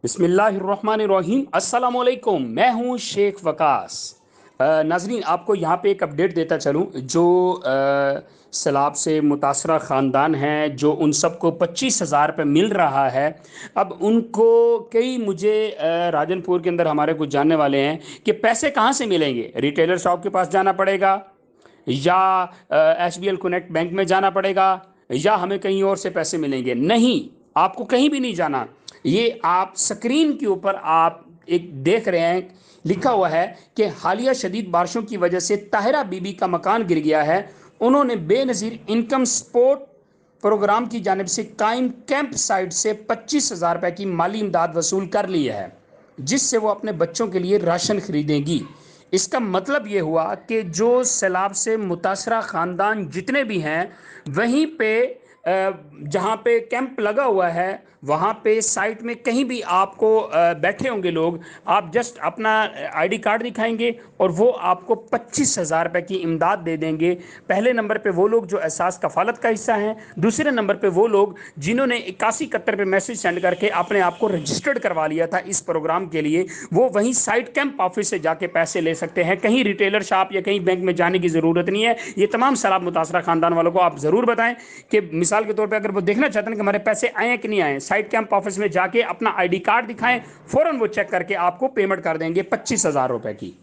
बिस्मिल्लाहिर्रहमानिर्रहीम। अस्सलाम वालेकुम। मैं हूं शेख वकास। नाजरीन, आपको यहाँ पे एक अपडेट देता चलूं। जो सैलाब से मुतासरा ख़ानदान हैं, जो उन सबको 25,000 रुपये मिल रहा है, अब उनको कई मुझे राजनपुर के अंदर हमारे कुछ जानने वाले हैं कि पैसे कहाँ से मिलेंगे। रिटेलर शॉप के पास जाना पड़ेगा, या SBL कनेक्ट बैंक में जाना पड़ेगा, या हमें कहीं और से पैसे मिलेंगे? नहीं, आपको कहीं भी नहीं जाना। ये आप स्क्रीन के ऊपर आप एक देख रहे हैं, लिखा हुआ है कि हालिया शदीद बारिशों की वजह से ताहिरा बीबी का मकान गिर गया है। उन्होंने बेनज़ीर इनकम सपोर्ट प्रोग्राम की जानिब से कायम कैंप साइट से 25,000 रुपये की माली इमदाद वसूल कर ली है, जिससे वो अपने बच्चों के लिए राशन खरीदेंगी। इसका मतलब ये हुआ कि जो सैलाब से मुतासरा ख़ानदान जितने भी हैं, वहीं पे जहाँ पे कैंप लगा हुआ है, वहाँ पे साइट में कहीं भी आपको बैठे होंगे लोग, आप जस्ट अपना ID कार्ड दिखाएंगे और वो आपको 25,000 रुपये की इमदाद दे देंगे। पहले नंबर पे वो लोग जो एहसास कफ़ालत का हिस्सा हैं, दूसरे नंबर पे वो लोग जिन्होंने 8171 पे मैसेज सेंड करके अपने आप को रजिस्टर्ड करवा लिया था इस प्रोग्राम के लिए, वो वहीं साइट कैंप ऑफिस से जाके पैसे ले सकते हैं। कहीं रिटेलर शॉप या कहीं बैंक में जाने की ज़रूरत नहीं है। ये तमाम सैलाब मुतासरा ख़ानदान वालों को आप ज़रूर बताएं कि मिसाल के तौर पे अगर वो देखना चाहते हैं कि हमारे पैसे आए हैं कि नहीं आए, साइट कैंप ऑफिस में जाके अपना ID कार्ड दिखाएं, फौरन वो चेक करके आपको पेमेंट कर देंगे 25,000 रुपए की।